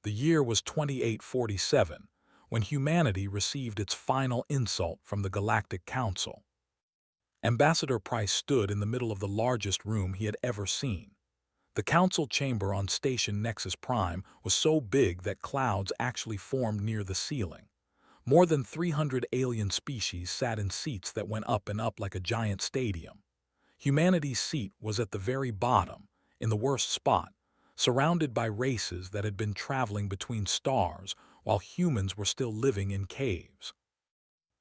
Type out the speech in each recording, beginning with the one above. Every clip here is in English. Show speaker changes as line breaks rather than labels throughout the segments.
The year was 2847, when humanity received its final insult from the Galactic Council. Ambassador Price stood in the middle of the largest room he had ever seen. The council chamber on Station Nexus Prime was so big that clouds actually formed near the ceiling. More than 300 alien species sat in seats that went up and up like a giant stadium. Humanity's seat was at the very bottom, in the worst spot, surrounded by races that had been traveling between stars while humans were still living in caves.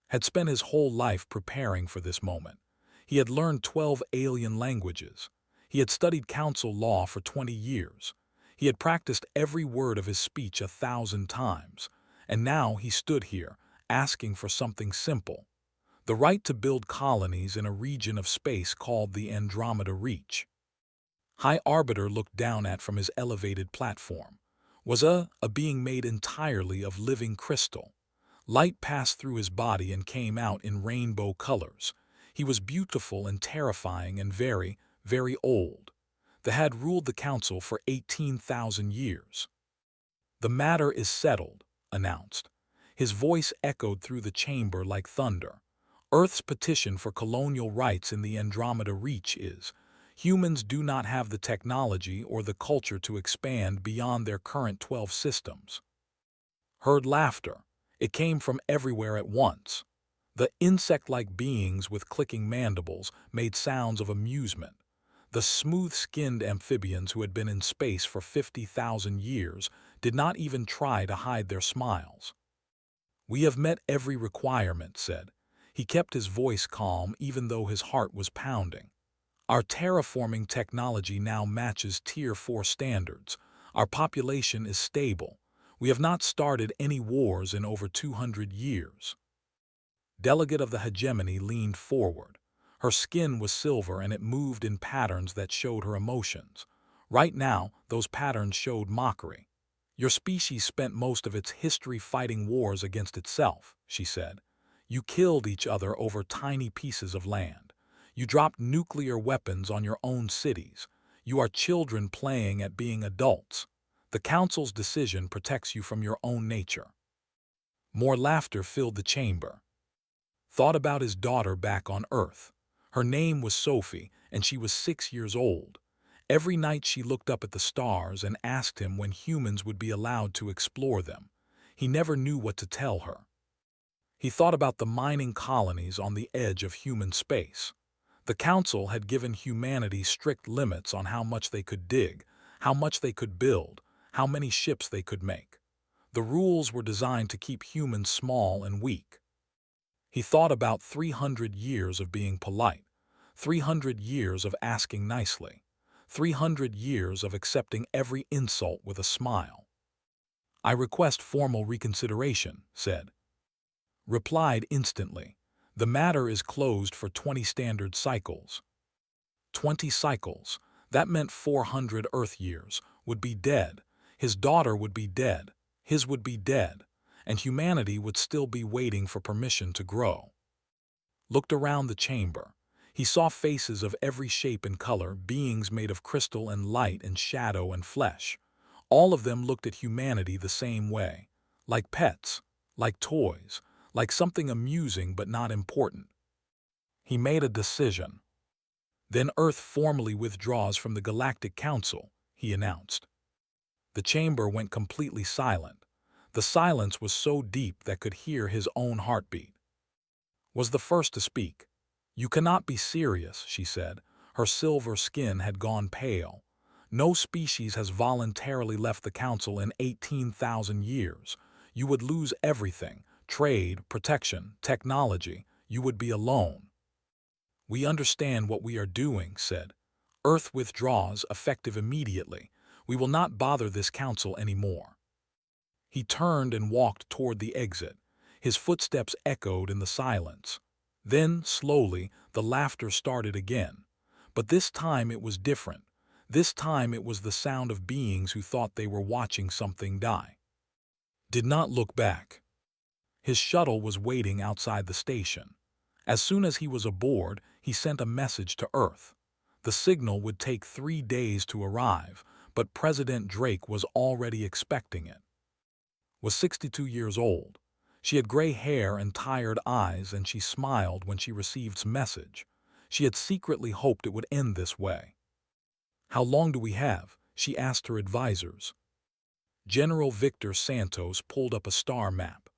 Had spent his whole life preparing for this moment. He had learned 12 alien languages. He had studied council law for 20 years. He had practiced every word of his speech 1,000 times. And now he stood here, asking for something simple: the right to build colonies in a region of space called the Andromeda Reach. High Arbiter looked down at from his elevated platform. Was a being made entirely of living crystal. Light passed through his body and came out in rainbow colors. He was beautiful and terrifying and very, very old. The had ruled the council for 18,000 years. "The matter is settled," announced. His voice echoed through the chamber like thunder. "Earth's petition for colonial rights in the Andromeda Reach is: humans do not have the technology or the culture to expand beyond their current 12 systems." Heard laughter. It came from everywhere at once. The insect-like beings with clicking mandibles made sounds of amusement. The smooth-skinned amphibians who had been in space for 50,000 years did not even try to hide their smiles. "We have met every requirement," said. He kept his voice calm even though his heart was pounding. "Our terraforming technology now matches Tier 4 standards. Our population is stable. We have not started any wars in over 200 years. Delegate of the hegemony leaned forward. Her skin was silver and it moved in patterns that showed her emotions. Right now, those patterns showed mockery. "Your species spent most of its history fighting wars against itself," she said. "You killed each other over tiny pieces of land. You dropped nuclear weapons on your own cities. You are children playing at being adults. The Council's decision protects you from your own nature." More laughter filled the chamber. Thought about his daughter back on Earth. Her name was Sophie, and she was 6 years old. Every night she looked up at the stars and asked him when humans would be allowed to explore them. He never knew what to tell her. He thought about the mining colonies on the edge of human space. The Council had given humanity strict limits on how much they could dig, how much they could build, how many ships they could make. The rules were designed to keep humans small and weak. He thought about 300 years of being polite, 300 years of asking nicely, 300 years of accepting every insult with a smile. "I request formal reconsideration," said. Replied instantly. "The matter is closed for 20 standard cycles." 20 cycles. That meant 400 Earth years would be dead. His daughter would be dead. His would be dead. And humanity would still be waiting for permission to grow. Looked around the chamber. He saw faces of every shape and color, beings made of crystal and light and shadow and flesh. All of them looked at humanity the same way, like pets, like toys, like something amusing but not important. He made a decision. "Then Earth formally withdraws from the Galactic Council," he announced. The chamber went completely silent. The silence was so deep that could hear his own heartbeat. Was the first to speak. "You cannot be serious," she said. Her silver skin had gone pale. "No species has voluntarily left the Council in 18,000 years. You would lose everything: trade, protection, technology. You would be alone." "We understand what we are doing," said. "Earth withdraws, effective immediately. We will not bother this council anymore." He turned and walked toward the exit. His footsteps echoed in the silence. Then, slowly, the laughter started again. But this time it was different. This time it was the sound of beings who thought they were watching something die. Did not look back. His shuttle was waiting outside the station. As soon as he was aboard, he sent a message to Earth. The signal would take 3 days to arrive, but President Drake was already expecting it. was 62 years old. She had gray hair and tired eyes, and she smiled when she received message. She had secretly hoped it would end this way. "How long do we have?" she asked her advisors. General Victor Santos pulled up a star map.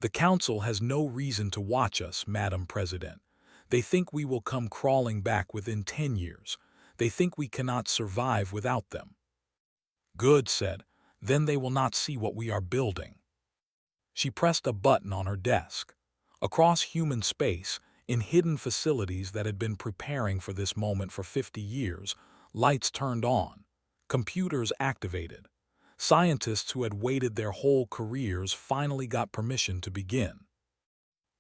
"The Council has no reason to watch us, Madam President. They think we will come crawling back within 10 years. They think we cannot survive without them." "Good," said. "Then they will not see what we are building." She pressed a button on her desk. Across human space, in hidden facilities that had been preparing for this moment for 50 years, lights turned on. Computers activated. Scientists who had waited their whole careers finally got permission to begin.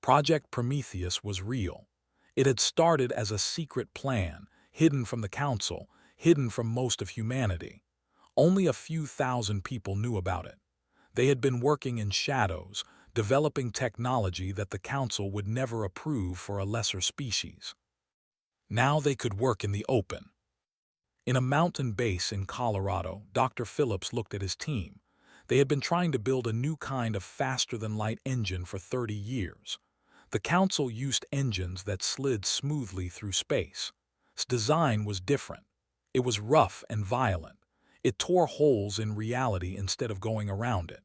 Project Prometheus was real. It had started as a secret plan, hidden from the Council, hidden from most of humanity. Only a few thousand people knew about it. They had been working in shadows, developing technology that the Council would never approve for a lesser species. Now they could work in the open. In a mountain base in Colorado, Dr. Phillips looked at his team. They had been trying to build a new kind of faster-than-light engine for 30 years. The Council used engines that slid smoothly through space. Its design was different. It was rough and violent. It tore holes in reality instead of going around it.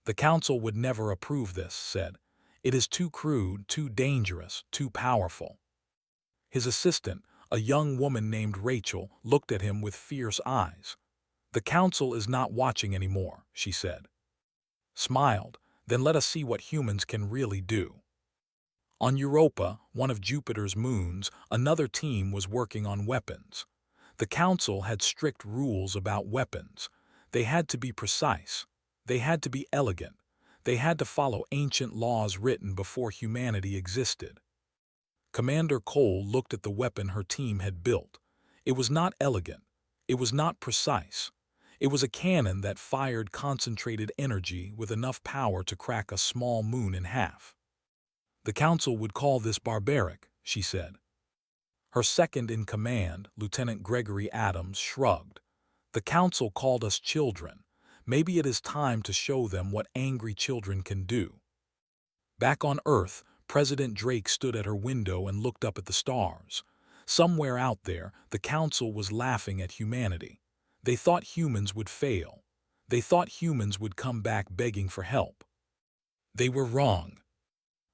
"The Council would never approve this," said. "It is too crude, too dangerous, too powerful." His assistant, a young woman named Rachel, looked at him with fierce eyes. "The Council is not watching anymore," she said. Smiled. "Then let us see what humans can really do." On Europa, one of Jupiter's moons, another team was working on weapons. The Council had strict rules about weapons. They had to be precise. They had to be elegant. They had to follow ancient laws written before humanity existed. Commander Cole looked at the weapon her team had built. It was not elegant. It was not precise. It was a cannon that fired concentrated energy with enough power to crack a small moon in half. "The Council would call this barbaric," she said. Her second-in-command, Lieutenant Gregory Adams, shrugged. "The Council called us children. Maybe it is time to show them what angry children can do." Back on Earth, President Drake stood at her window and looked up at the stars. Somewhere out there, the Council was laughing at humanity. They thought humans would fail. They thought humans would come back begging for help. They were wrong.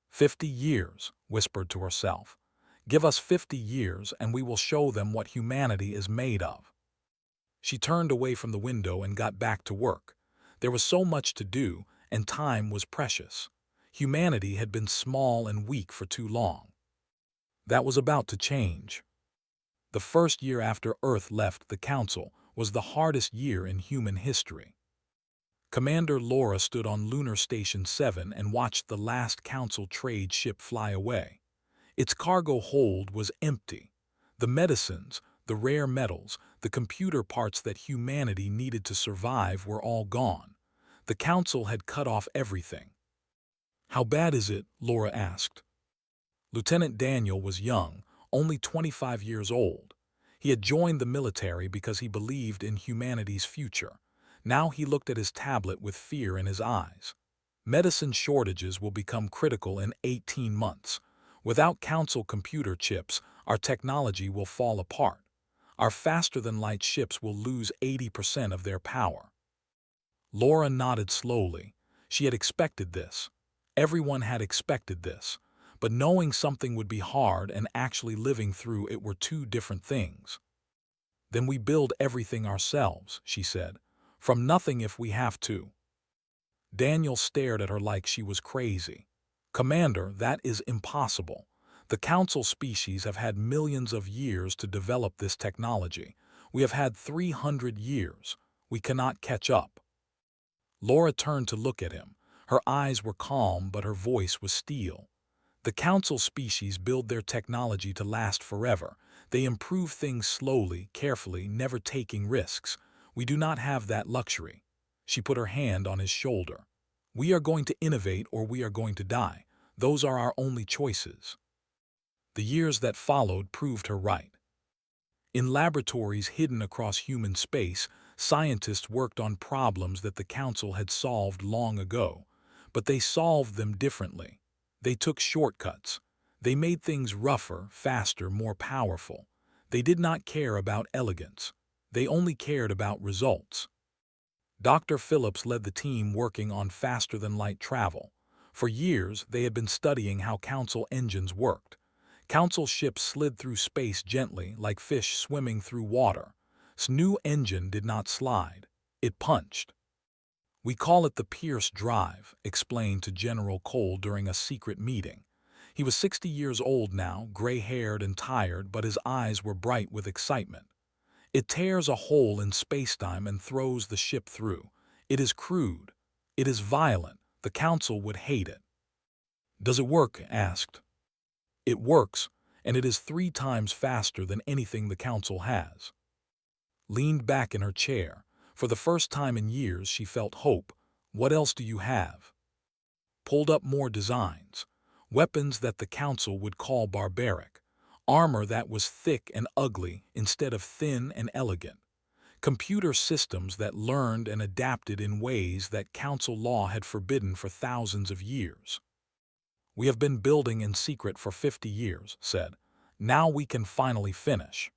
50 years, whispered to herself. "Give us 50 years and we will show them what humanity is made of." She turned away from the window and got back to work. There was so much to do, and time was precious. Humanity had been small and weak for too long. That was about to change. The first year after Earth left the Council was the hardest year in human history. Commander Laura stood on Lunar Station 7 and watched the last Council trade ship fly away. Its cargo hold was empty. The medicines, the rare metals, the computer parts that humanity needed to survive were all gone. The Council had cut off everything. "How bad is it?" Laura asked. Lieutenant Daniel was young, only 25 years old. He had joined the military because he believed in humanity's future. Now he looked at his tablet with fear in his eyes. "Medicine shortages will become critical in 18 months. Without Council computer chips, our technology will fall apart. Our faster-than-light ships will lose 80% of their power." Laura nodded slowly. She had expected this. Everyone had expected this. But knowing something would be hard and actually living through it were two different things. "Then we build everything ourselves," she said. "From nothing if we have to." Daniel stared at her like she was crazy. "Commander, that is impossible. The Council species have had millions of years to develop this technology. We have had 300 years. We cannot catch up." Laura turned to look at him. Her eyes were calm, but her voice was steel. "The Council species build their technology to last forever. They improve things slowly, carefully, never taking risks. We do not have that luxury." She put her hand on his shoulder. "We are going to innovate or we are going to die. Those are our only choices." The years that followed proved her right. In laboratories hidden across human space, Scientists worked on problems that the Council had solved long ago, but they solved them differently. They took shortcuts. They made things rougher, faster, more powerful. They did not care about elegance. They only cared about results. Dr. Phillips led the team working on faster-than-light travel. For years, they had been studying how Council engines worked. Council ships slid through space gently, like fish swimming through water. This new engine did not slide. It punched. "We call it the Pierce Drive," explained to General Cole during a secret meeting. He was 60 years old now, gray-haired and tired, but his eyes were bright with excitement. "It tears a hole in spacetime and throws the ship through. It is crude. It is violent. The Council would hate it." "Does it work?" asked. "It works, and it is 3 times faster than anything the Council has." Leaned back in her chair. For the first time in years, she felt hope. "What else do you have?" Pulled up more designs. Weapons that the Council would call barbaric. Armor that was thick and ugly instead of thin and elegant. Computer systems that learned and adapted in ways that Council law had forbidden for thousands of years. "We have been building in secret for 50 years, said. "Now we can finally finish."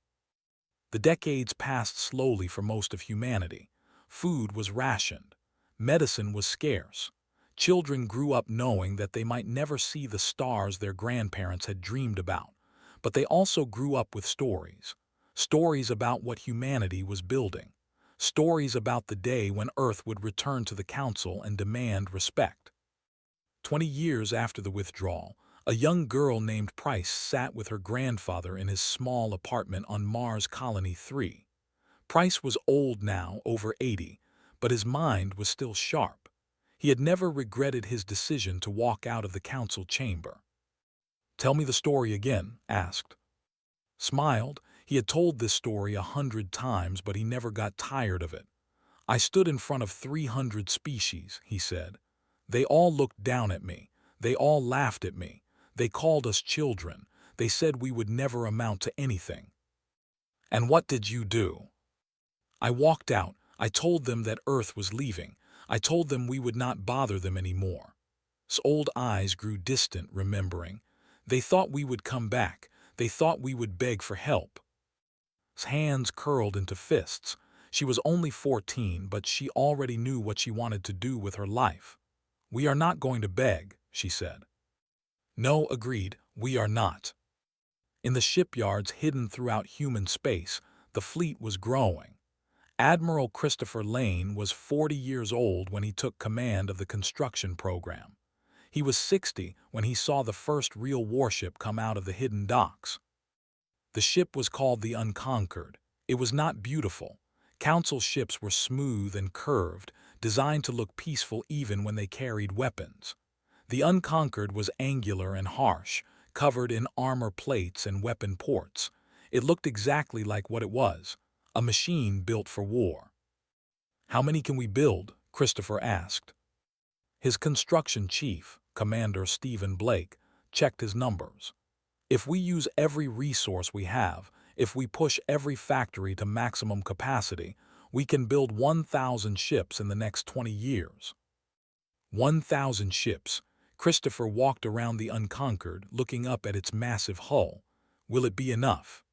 The decades passed slowly for most of humanity. Food was rationed. Medicine was scarce. Children grew up knowing that they might never see the stars their grandparents had dreamed about. But they also grew up with stories. Stories about what humanity was building. Stories about the day when Earth would return to the Council and demand respect. 20 years after the withdrawal, a young girl named Price sat with her grandfather in his small apartment on Mars Colony 3. Price was old now, over 80, but his mind was still sharp. He had never regretted his decision to walk out of the Council chamber. "Tell me the story again," asked. Smiled. He had told this story 100 times, but he never got tired of it. "I stood in front of 300 species," he said. "They all looked down at me. They all laughed at me. They called us children. They said we would never amount to anything." "And what did you do?" "I walked out. I told them that Earth was leaving. I told them we would not bother them anymore." His old eyes grew distant, remembering. "They thought we would come back. They thought we would beg for help." His hands curled into fists. She was only 14, but she already knew what she wanted to do with her life. "We are not going to beg," she said. "No," agreed, "we are not." In the shipyards hidden throughout human space, the fleet was growing. Admiral Christopher Lane was 40 years old when he took command of the construction program. He was 60 when he saw the first real warship come out of the hidden docks. The ship was called the Unconquered. It was not beautiful. Council ships were smooth and curved, designed to look peaceful even when they carried weapons. The Unconquered was angular and harsh, covered in armor plates and weapon ports. It looked exactly like what it was, a machine built for war. "How many can we build?" Christopher asked. His construction chief, Commander Stephen Blake, checked his numbers. "If we use every resource we have, if we push every factory to maximum capacity, we can build 1,000 ships in the next 20 years. 1,000 ships. Christopher walked around the Unconquered, looking up at its massive hull. "Will it be enough?"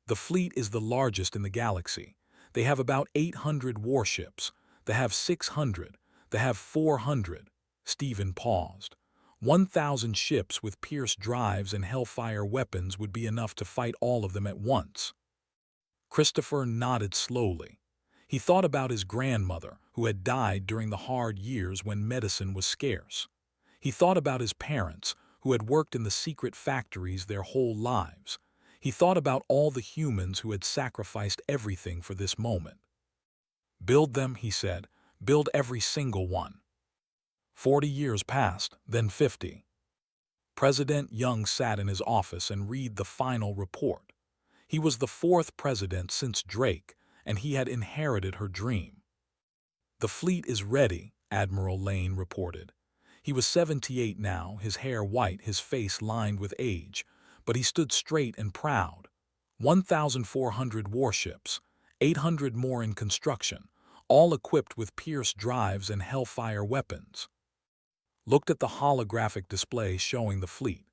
"The fleet is the largest in the galaxy. They have about 800 warships. They have 600. They have 400. Stephen paused. 1,000 ships with Pierce drives and Hellfire weapons would be enough to fight all of them at once. Christopher nodded slowly. He thought about his grandmother, who had died during the hard years when medicine was scarce. He thought about his parents, who had worked in the secret factories their whole lives. He thought about all the humans who had sacrificed everything for this moment. "Build them," he said. "Build every single one." 40 years passed, then 50. President Young sat in his office and read the final report. He was the 4th president since Drake, and he had inherited her dream. "The fleet is ready," Admiral Lane reported. He was 78 now, his hair white, his face lined with age, but he stood straight and proud. 1,400 warships. 800 more in construction, all equipped with Pierce drives and Hellfire weapons. Looked at the holographic display showing the fleet.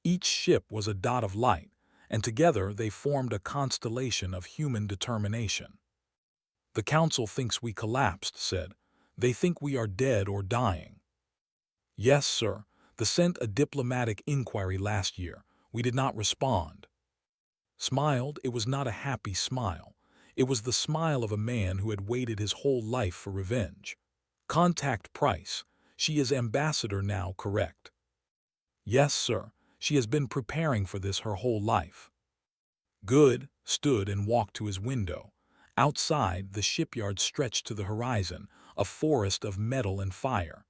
Each ship was a dot of light, and together they formed a constellation of human determination. The Council thinks we collapsed, said. They think we are dead or dying. Yes, sir. They sent a diplomatic inquiry last year. We did not respond. Smiled. It was not a happy smile. It was the smile of a man who had waited his whole life for revenge. Contact Price. She is ambassador now, correct? Yes, sir. She has been preparing for this her whole life. Good. Stood and walked to his window. Outside, the shipyard stretched to the horizon, a forest of metal and fire.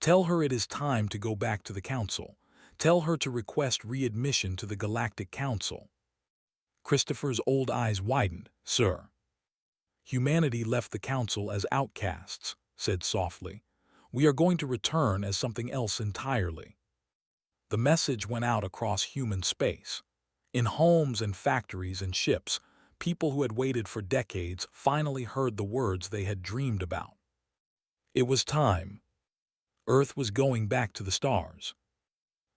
Tell her it is time to go back to the Council. Tell her to request readmission to the Galactic Council. Christopher's old eyes widened. Sir. Humanity left the Council as outcasts, said softly. We are going to return as something else entirely. The message went out across human space. In homes and factories and ships, people who had waited for decades finally heard the words they had dreamed about. It was time. Earth was going back to the stars.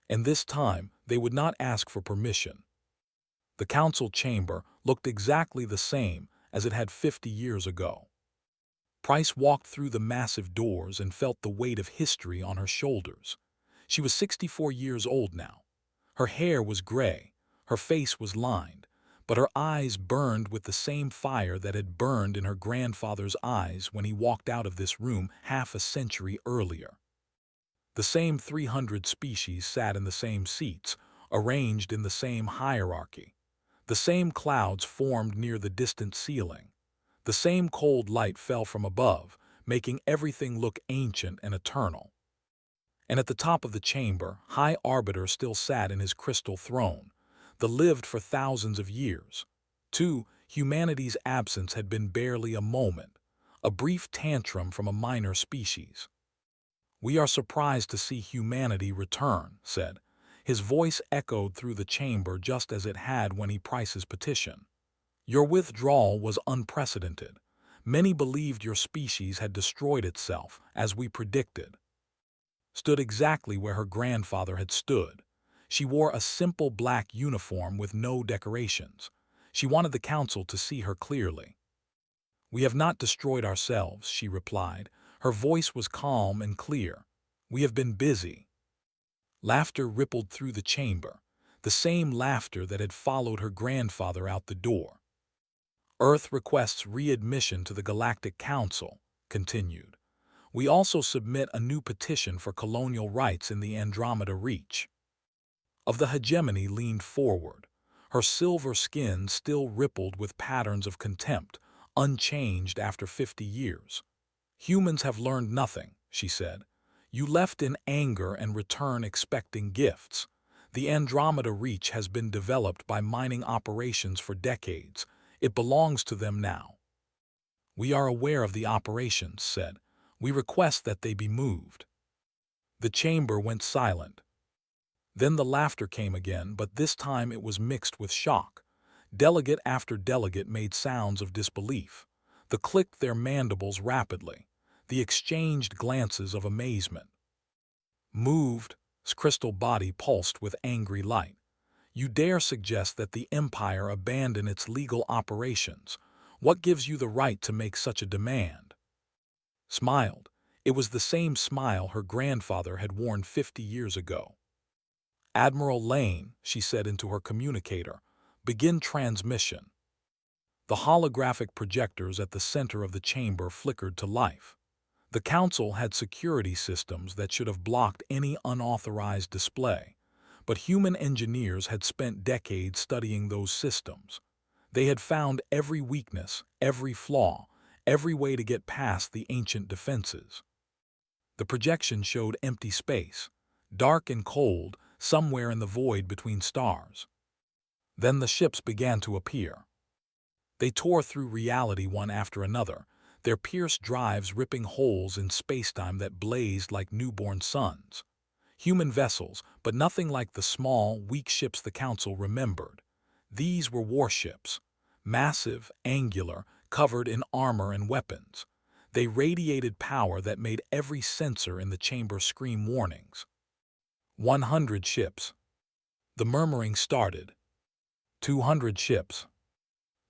And this time, they would not ask for permission. The Council chamber looked exactly the same as it had 50 years ago. Price walked through the massive doors and felt the weight of history on her shoulders. She was 64 years old now. Her hair was gray, her face was lined, but her eyes burned with the same fire that had burned in her grandfather's eyes when he walked out of this room half a century earlier. The same 300 species sat in the same seats, arranged in the same hierarchy. The same clouds formed near the distant ceiling. The same cold light fell from above, making everything look ancient and eternal. And at the top of the chamber, High Arbiter still sat in his crystal throne, the lived for thousands of years. Too, humanity's absence had been barely a moment, a brief tantrum from a minor species. We are surprised to see humanity return, said. His voice echoed through the chamber just as it had when he Price's petition. Your withdrawal was unprecedented. Many believed your species had destroyed itself, as we predicted. Stood exactly where her grandfather had stood. She wore a simple black uniform with no decorations. She wanted the Council to see her clearly. We have not destroyed ourselves, she replied. Her voice was calm and clear. We have been busy. Laughter rippled through the chamber, the same laughter that had followed her grandfather out the door. Earth requests readmission to the Galactic Council, continued. We also submit a new petition for colonial rights in the Andromeda Reach. Of the hegemony leaned forward. Her silver skin still rippled with patterns of contempt, unchanged after 50 years. Humans have learned nothing, she said. You left in anger and return expecting gifts. The Andromeda Reach has been developed by mining operations for decades. It belongs to them now. We are aware of the operations, said. We request that they be moved. The chamber went silent. Then the laughter came again, but this time it was mixed with shock. Delegate after delegate made sounds of disbelief. They clicked their mandibles rapidly. They exchanged glances of amazement. Moved, his crystal body pulsed with angry light. You dare suggest that the Empire abandon its legal operations? What gives you the right to make such a demand? Smiled. It was the same smile her grandfather had worn 50 years ago. Admiral Lane, she said into her communicator, begin transmission. The holographic projectors at the center of the chamber flickered to life. The Council had security systems that should have blocked any unauthorized display, but human engineers had spent decades studying those systems. They had found every weakness, every flaw, every way to get past the ancient defenses. The projection showed empty space, dark and cold, somewhere in the void between stars. Then the ships began to appear. They tore through reality one after another, their pierced drives ripping holes in spacetime that blazed like newborn suns. Human vessels, but nothing like the small, weak ships the Council remembered. These were warships, massive, angular, covered in armor and weapons. They radiated power that made every sensor in the chamber scream warnings. 100 ships. The murmuring started. 200 ships.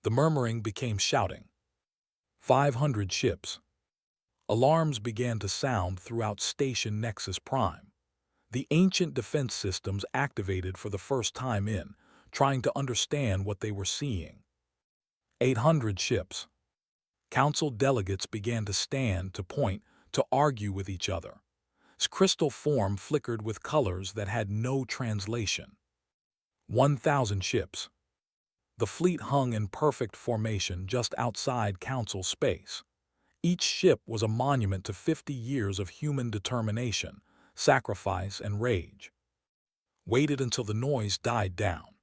The murmuring became shouting. 500 ships. Alarms began to sound throughout Station Nexus Prime. The ancient defense systems activated for the first time trying to understand what they were seeing. 800 ships. Council delegates began to stand, to point, to argue with each other. Crystal form flickered with colors that had no translation. 1,000 ships. The fleet hung in perfect formation just outside Council space. Each ship was a monument to 50 years of human determination, sacrifice, and rage. Waited until the noise died down.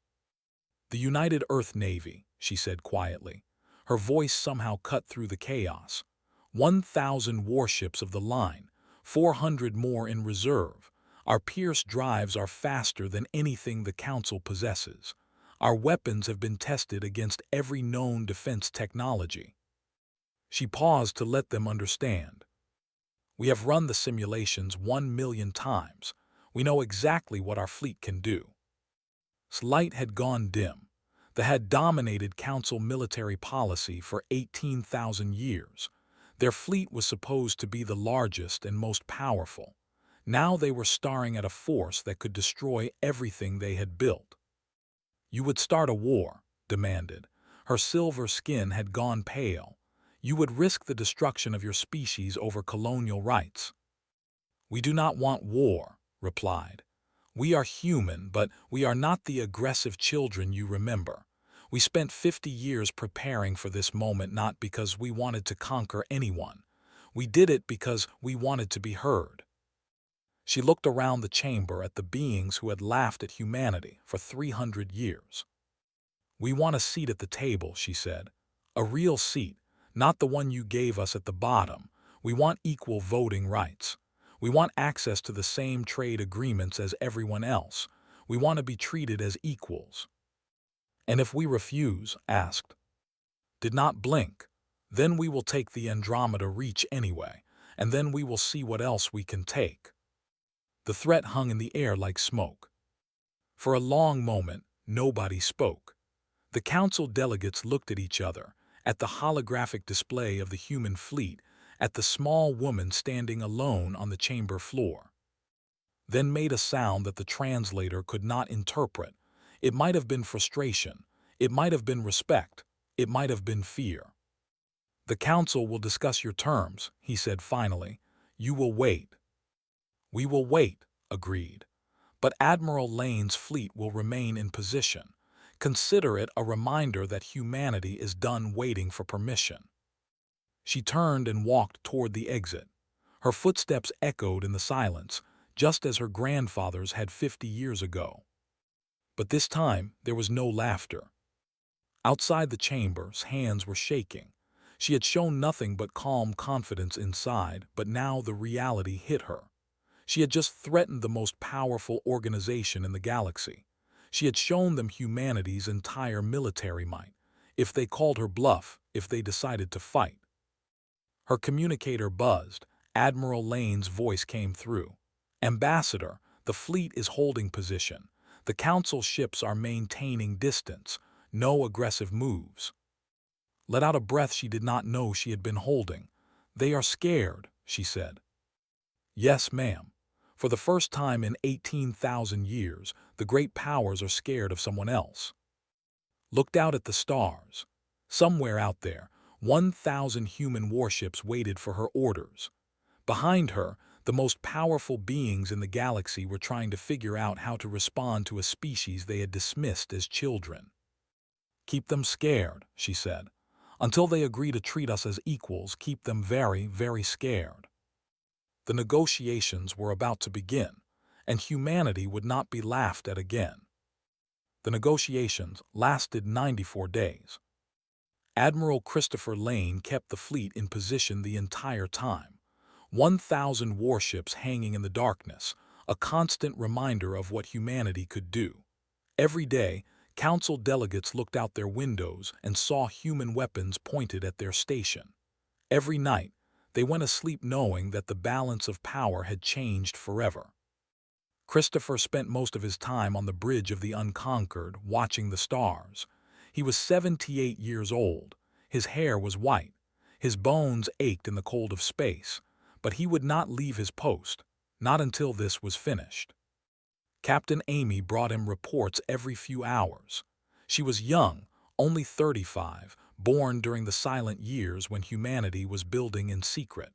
"The United Earth Navy," she said quietly. Her voice somehow cut through the chaos. 1,000 warships of the line, 400 more in reserve. Our Pierce drives are faster than anything the Council possesses. Our weapons have been tested against every known defense technology. She paused to let them understand. "We have run the simulations 1,000,000 times. We know exactly what our fleet can do." Light had gone dim. They had dominated Council military policy for 18,000 years. Their fleet was supposed to be the largest and most powerful. Now they were staring at a force that could destroy everything they had built. "You would start a war," demanded. Her silver skin had gone pale. "You would risk the destruction of your species over colonial rights." "We do not want war," replied. "We are human, but we are not the aggressive children you remember. We spent 50 years preparing for this moment, not because we wanted to conquer anyone. We did it because we wanted to be heard." She looked around the chamber at the beings who had laughed at humanity for 300 years. "We want a seat at the table," she said. "A real seat, not the one you gave us at the bottom. We want equal voting rights. We want access to the same trade agreements as everyone else. We want to be treated as equals." "And if we refuse?" asked. "Did not blink. Then we will take the Andromeda Reach anyway, and then we will see what else we can take." The threat hung in the air like smoke. For a long moment, nobody spoke. The Council delegates looked at each other, at the holographic display of the human fleet, at the small woman standing alone on the chamber floor. Then made a sound that the translator could not interpret. It might have been frustration. It might have been respect. It might have been fear. "The Council will discuss your terms," he said finally. "You will wait." "We will wait," agreed. "But Admiral Lane's fleet will remain in position. Consider it a reminder that humanity is done waiting for permission." She turned and walked toward the exit. Her footsteps echoed in the silence, just as her grandfather's had 50 years ago. But this time there was no laughter. Outside the chamber's hands were shaking. She had shown nothing but calm confidence inside, but now the reality hit her. She had just threatened the most powerful organization in the galaxy. She had shown them humanity's entire military might, if they called her bluff, if they decided to fight. Her communicator buzzed. Admiral Lane's voice came through. "Ambassador, the fleet is holding position. The Council ships are maintaining distance. No aggressive moves." Let out a breath she did not know she had been holding. "They are scared," she said. "Yes, ma'am. For the first time in 18,000 years, the great powers are scared of someone else." Looked out at the stars. Somewhere out there, 1,000 human warships waited for her orders. Behind her, the most powerful beings in the galaxy were trying to figure out how to respond to a species they had dismissed as children. "Keep them scared," she said. "Until they agree to treat us as equals, keep them very, very scared." The negotiations were about to begin, and humanity would not be laughed at again. The negotiations lasted 94 days. Admiral Christopher Lane kept the fleet in position the entire time. 1,000 warships hanging in the darkness, a constant reminder of what humanity could do. Every day, Council delegates looked out their windows and saw human weapons pointed at their station. Every night, they went asleep knowing that the balance of power had changed forever. Christopher spent most of his time on the bridge of the Unconquered, watching the stars. He was 78 years old. His hair was white. His bones ached in the cold of space, but he would not leave his post, not until this was finished. Captain Amy brought him reports every few hours. She was young, only 35, born during the silent years when humanity was building in secret.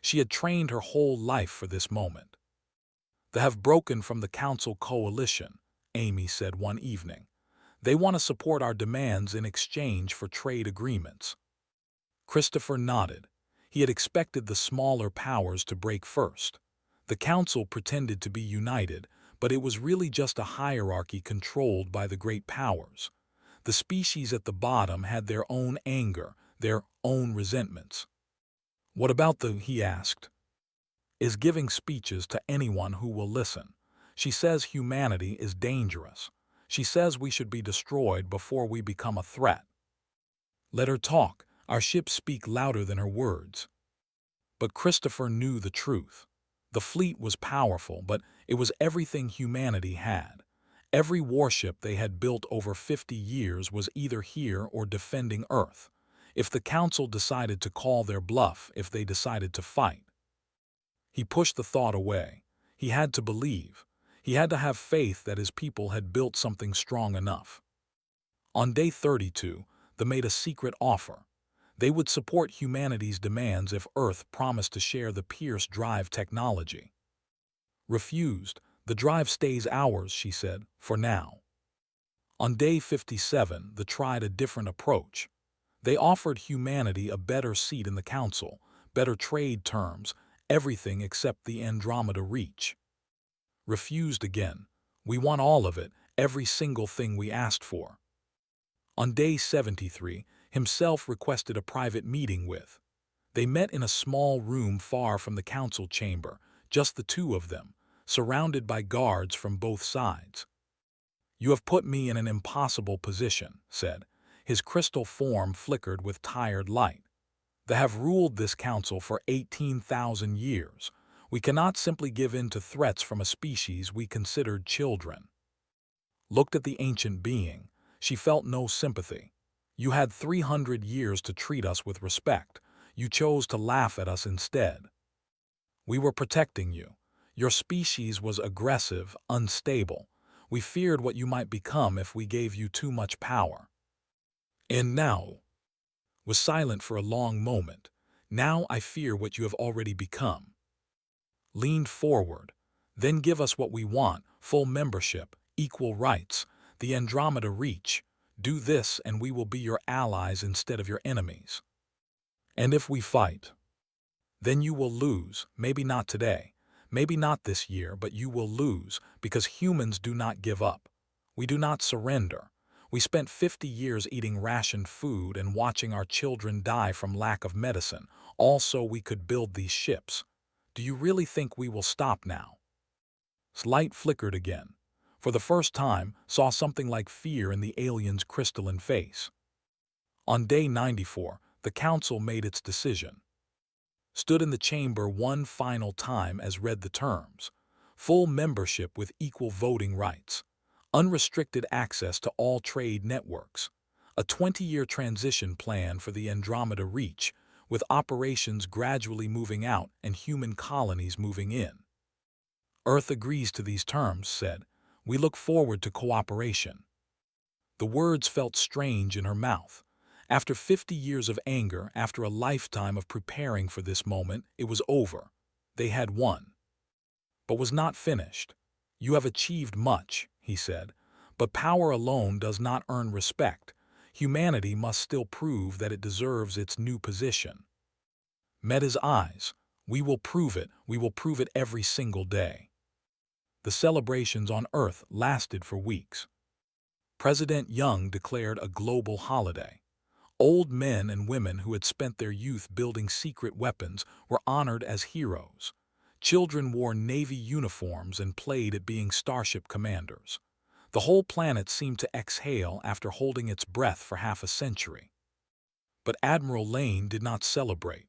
She had trained her whole life for this moment. "They have broken from the Council coalition," Amy said one evening. "They want to support our demands in exchange for trade agreements." Christopher nodded. He had expected the smaller powers to break first. The Council pretended to be united, but it was really just a hierarchy controlled by the great powers. The species at the bottom had their own anger, their own resentments. "What about he asked. "Is giving speeches to anyone who will listen. She says humanity is dangerous. She says we should be destroyed before we become a threat." "Let her talk. Our ships speak louder than her words." But Christopher knew the truth. The fleet was powerful, but it was everything humanity had. Every warship they had built over 50 years was either here or defending Earth. If the Council decided to call their bluff, if they decided to fight. He pushed the thought away. He had to believe. He had to have faith that his people had built something strong enough. On day 32, they made a secret offer. They would support humanity's demands if Earth promised to share the Pierce drive technology. "Refused. The drive stays ours," she said, "for now." On day 57, they tried a different approach. They offered humanity a better seat in the Council, better trade terms, everything except the Andromeda Reach. "Refused again. We want all of it, every single thing we asked for." On day 73, himself requested a private meeting with. They met in a small room far from the Council chamber, just the two of them, surrounded by guards from both sides. "You have put me in an impossible position," said. His crystal form flickered with tired light. "They have ruled this council for 18,000 years. We cannot simply give in to threats from a species we considered children." Looked at the ancient being. She felt no sympathy. "You had 300 years to treat us with respect. You chose to laugh at us instead. We were protecting you. Your species was aggressive, unstable. We feared what you might become if we gave you too much power." "And now?" Was silent for a long moment. "Now I fear what you have already become." Leaned forward. "Then give us what we want, full membership, equal rights, the Andromeda Reach. Do this and we will be your allies instead of your enemies." "And if we fight?" "Then you will lose, maybe not today, maybe not this year, but you will lose, because humans do not give up. We do not surrender. We spent 50 years eating rationed food and watching our children die from lack of medicine, all so we could build these ships. Do you really think we will stop now?" Light flickered again. For the first time, saw something like fear in the alien's crystalline face. On day 94, the Council made its decision. Stood in the chamber one final time as read the terms. Full membership with equal voting rights. Unrestricted access to all trade networks. A 20-year transition plan for the Andromeda Reach, with operations gradually moving out and human colonies moving in. "Earth agrees to these terms," said. "We look forward to cooperation." The words felt strange in her mouth. After 50 years of anger, after a lifetime of preparing for this moment, it was over. They had won. But was not finished. "You have achieved much," he said, "but power alone does not earn respect. Humanity must still prove that it deserves its new position." Met his eyes. "We will prove it. We will prove it every single day." The celebrations on Earth lasted for weeks. President Young declared a global holiday. Old men and women who had spent their youth building secret weapons were honored as heroes. Children wore Navy uniforms and played at being starship commanders. The whole planet seemed to exhale after holding its breath for half a century. But Admiral Lane did not celebrate.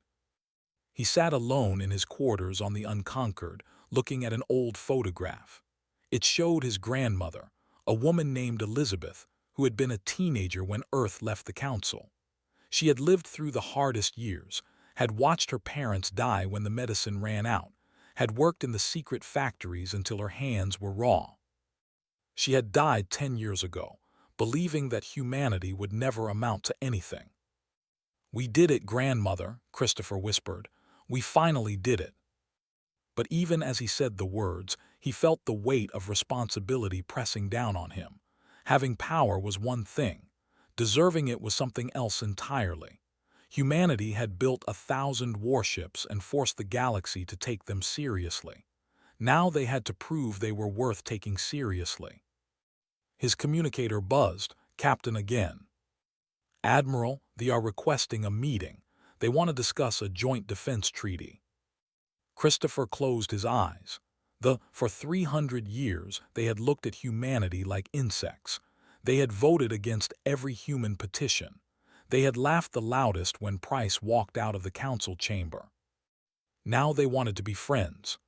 He sat alone in his quarters on the Unconquered, looking at an old photograph. It showed his grandmother, a woman named Elizabeth, who had been a teenager when Earth left the Council. She had lived through the hardest years, had watched her parents die when the medicine ran out, had worked in the secret factories until her hands were raw. She had died 10 years ago, believing that humanity would never amount to anything. "We did it, grandmother," Christopher whispered. "We finally did it." But even as he said the words, he felt the weight of responsibility pressing down on him. Having power was one thing. Deserving it was something else entirely. Humanity had built 1,000 warships and forced the galaxy to take them seriously. Now they had to prove they were worth taking seriously. His communicator buzzed. "Captain again. Admiral, they are requesting a meeting. They want to discuss a joint defense treaty." Christopher closed his eyes. For 300 years, they had looked at humanity like insects. They had voted against every human petition. They had laughed the loudest when Price walked out of the council chamber. Now they wanted to be friends.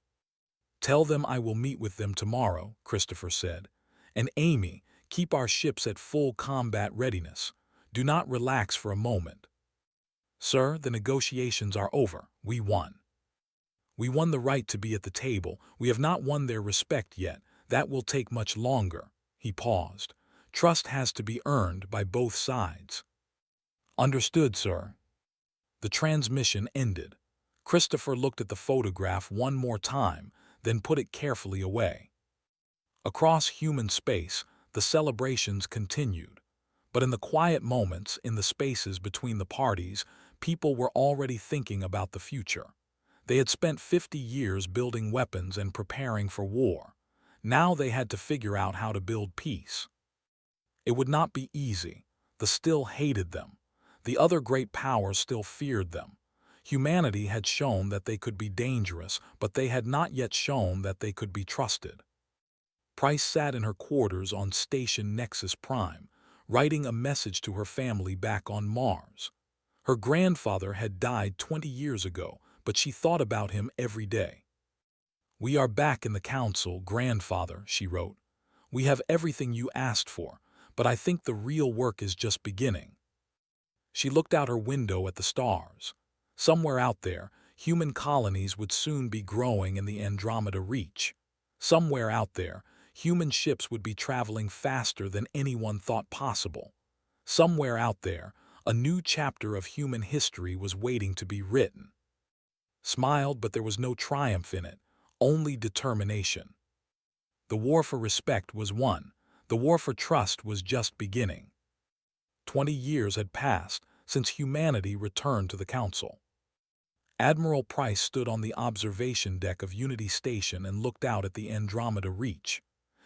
"Tell them I will meet with them tomorrow," Christopher said. "And Amy, keep our ships at full combat readiness. Do not relax for a moment." "Sir, the negotiations are over. We won. We won the right to be at the table. We have not won their respect yet. That will take much longer." He paused. "Trust has to be earned by both sides." "Understood, sir." The transmission ended. Christopher looked at the photograph one more time, then put it carefully away. Across human space, the celebrations continued. But in the quiet moments, in the spaces between the parties, people were already thinking about the future. They had spent 50 years building weapons and preparing for war. Now they had to figure out how to build peace. It would not be easy. The still hated them. The other great powers still feared them. Humanity had shown that they could be dangerous, but they had not yet shown that they could be trusted. Price sat in her quarters on Station Nexus Prime, writing a message to her family back on Mars. Her grandfather had died 20 years ago, but she thought about him every day. "We are back in the council, grandfather," she wrote. "We have everything you asked for, but I think the real work is just beginning." She looked out her window at the stars. Somewhere out there, human colonies would soon be growing in the Andromeda Reach. Somewhere out there, human ships would be traveling faster than anyone thought possible. Somewhere out there, a new chapter of human history was waiting to be written. Smiled, but there was no triumph in it, only determination. The war for respect was won. The war for trust was just beginning. 20 years had passed since humanity returned to the Council. Admiral Price stood on the observation deck of Unity Station and looked out at the Andromeda Reach.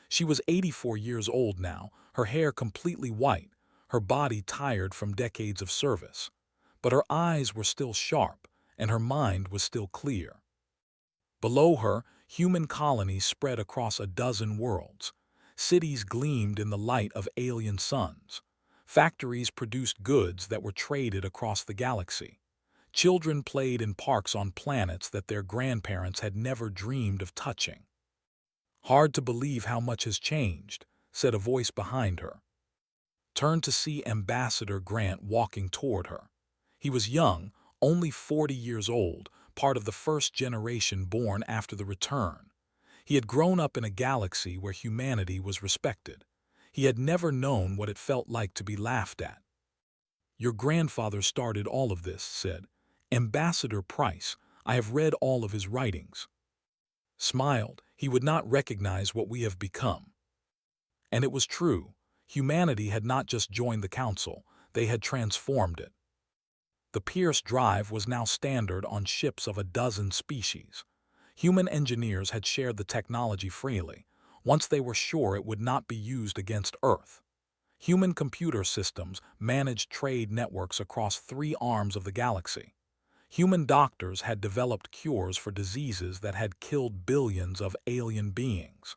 She was 84 years old now, her hair completely white, her body tired from decades of service. But her eyes were still sharp, and her mind was still clear. Below her, human colonies spread across a dozen worlds. Cities gleamed in the light of alien suns. Factories produced goods that were traded across the galaxy. Children played in parks on planets that their grandparents had never dreamed of touching. "Hard to believe how much has changed," said a voice behind her. Turned to see Ambassador Grant walking toward her. He was young, only 40 years old, part of the first generation born after the return. He had grown up in a galaxy where humanity was respected. He had never known what it felt like to be laughed at. "Your grandfather started all of this," said Ambassador Price. "I have read all of his writings." Smiled. He would not recognize what we have become. And it was true. Humanity had not just joined the Council, they had transformed it. The Pierce drive was now standard on ships of a dozen species. Human engineers had shared the technology freely, once they were sure it would not be used against Earth. Human computer systems managed trade networks across 3 arms of the galaxy. Human doctors had developed cures for diseases that had killed billions of alien beings.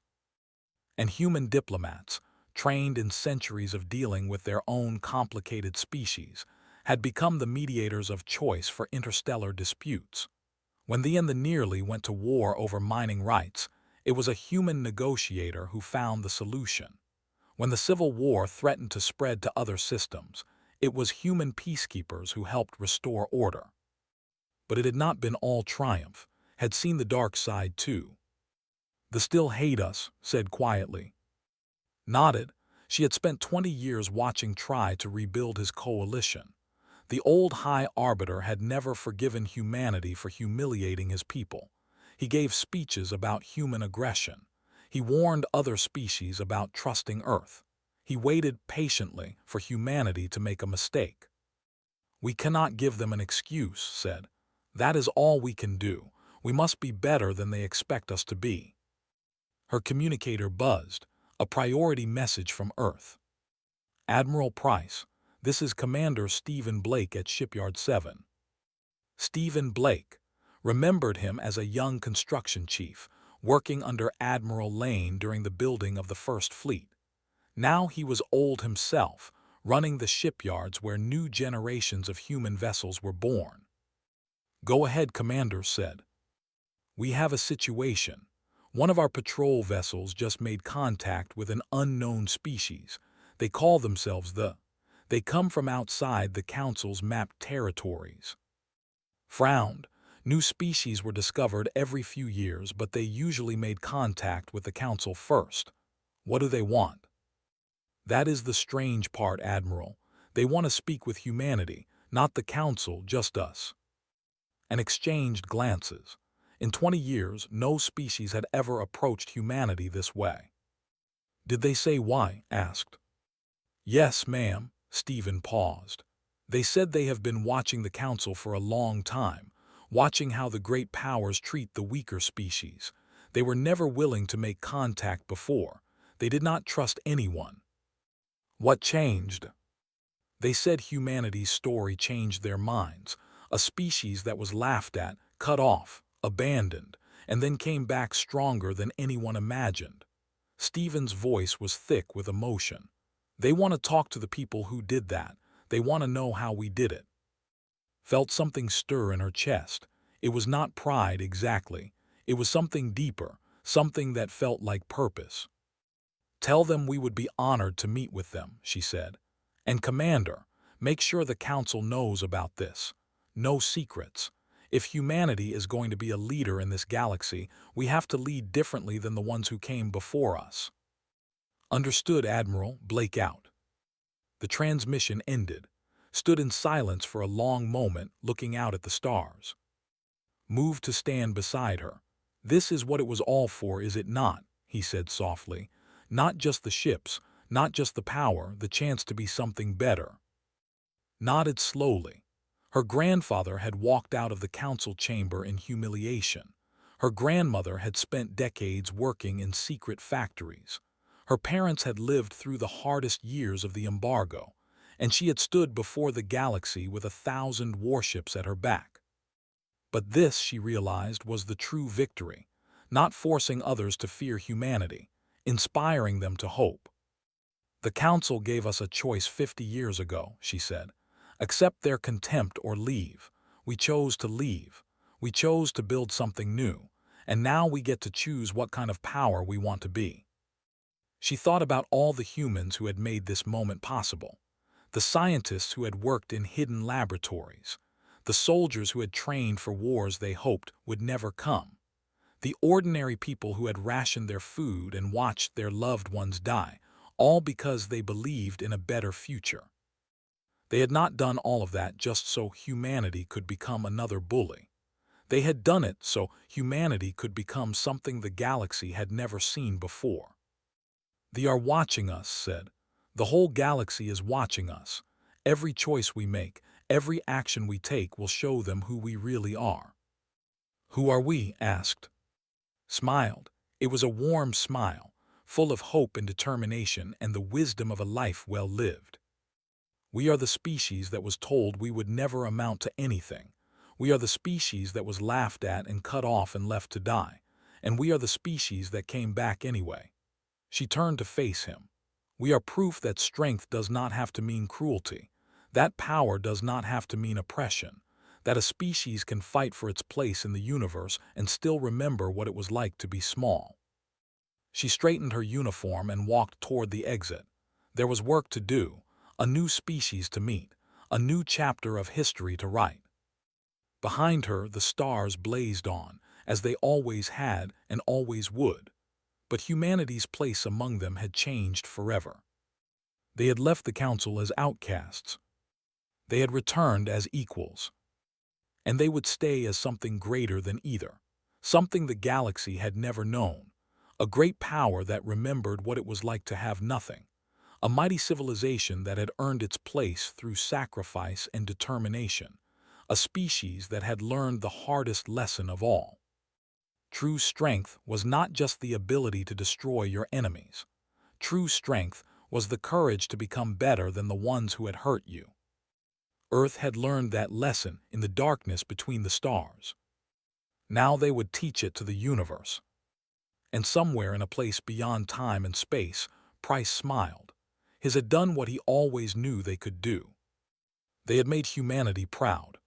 And human diplomats, trained in centuries of dealing with their own complicated species, had become the mediators of choice for interstellar disputes. When the and the Nearly went to war over mining rights, it was a human negotiator who found the solution. When the Civil War threatened to spread to other systems, it was human peacekeepers who helped restore order. But it had not been all triumph, had seen the dark side too. "The still hate us," said quietly. Nodded. She had spent 20 years watching try to rebuild his coalition. The old High Arbiter had never forgiven humanity for humiliating his people. He gave speeches about human aggression. He warned other species about trusting Earth. He waited patiently for humanity to make a mistake. "We cannot give them an excuse," said. "That is all we can do. We must be better than they expect us to be." Her communicator buzzed, a priority message from Earth. "Admiral Price, this is Commander Stephen Blake at Shipyard 7. Stephen Blake remembered him as a young construction chief, working under Admiral Lane during the building of the First Fleet. Now he was old himself, running the shipyards where new generations of human vessels were born. "Go ahead," Commander said. "We have a situation. One of our patrol vessels just made contact with an unknown species. They call themselves the. They come from outside the Council's mapped territories." Frowned. New species were discovered every few years, but they usually made contact with the Council first. "What do they want?" "That is the strange part, Admiral. They want to speak with humanity, not the Council, just us." And exchanged glances. In 20 years, no species had ever approached humanity this way. "Did they say why?" asked. "Yes, ma'am." Stephen paused. "They said they have been watching the Council for a long time, watching how the great powers treat the weaker species. They were never willing to make contact before. They did not trust anyone." "What changed?" "They said humanity's story changed their minds. A species that was laughed at, cut off, abandoned, and then came back stronger than anyone imagined." Stephen's voice was thick with emotion. "They want to talk to the people who did that. They want to know how we did it." Felt something stir in her chest. It was not pride exactly. It was something deeper, something that felt like purpose. "Tell them we would be honored to meet with them," she said. "And Commander, make sure the Council knows about this. No secrets. If humanity is going to be a leader in this galaxy, we have to lead differently than the ones who came before us." "Understood, Admiral." Blake out. The transmission ended. Stood in silence for a long moment, looking out at the stars. Moved to stand beside her. "This is what it was all for, is it not?" he said softly. "Not just the ships, not just the power, the chance to be something better." Nodded slowly. Her grandfather had walked out of the Council chamber in humiliation. Her grandmother had spent decades working in secret factories. Her parents had lived through the hardest years of the embargo, and she had stood before the galaxy with 1,000 warships at her back. But this, she realized, was the true victory, not forcing others to fear humanity, inspiring them to hope. "The Council gave us a choice 50 years ago," she said. "Accept their contempt or leave. We chose to leave. We chose to build something new, and now we get to choose what kind of power we want to be." She thought about all the humans who had made this moment possible. The scientists who had worked in hidden laboratories. The soldiers who had trained for wars they hoped would never come. The ordinary people who had rationed their food and watched their loved ones die, all because they believed in a better future. They had not done all of that just so humanity could become another bully. They had done it so humanity could become something the galaxy had never seen before. "They are watching us," said. "The whole galaxy is watching us. Every choice we make, every action we take will show them who we really are." "Who are we?" asked. Smiled. It was a warm smile, full of hope and determination and the wisdom of a life well lived. "We are the species that was told we would never amount to anything. We are the species that was laughed at and cut off and left to die. And we are the species that came back anyway." She turned to face him. We are proof that strength does not have to mean cruelty, that power does not have to mean oppression, that a species can fight for its place in the universe and still remember what it was like to be small. She straightened her uniform and walked toward the exit. There was work to do, a new species to meet, a new chapter of history to write. Behind her, the stars blazed on, as they always had and always would. But humanity's place among them had changed forever. They had left the council as outcasts. They had returned as equals. And they would stay as something greater than either, something the galaxy had never known, a great power that remembered what it was like to have nothing, a mighty civilization that had earned its place through sacrifice and determination, a species that had learned the hardest lesson of all. True strength was not just the ability to destroy your enemies. True strength was the courage to become better than the ones who had hurt you. Earth had learned that lesson in the darkness between the stars. Now they would teach it to the universe. And somewhere in a place beyond time and space, Price smiled. His had done what he always knew they could do. They had made humanity proud.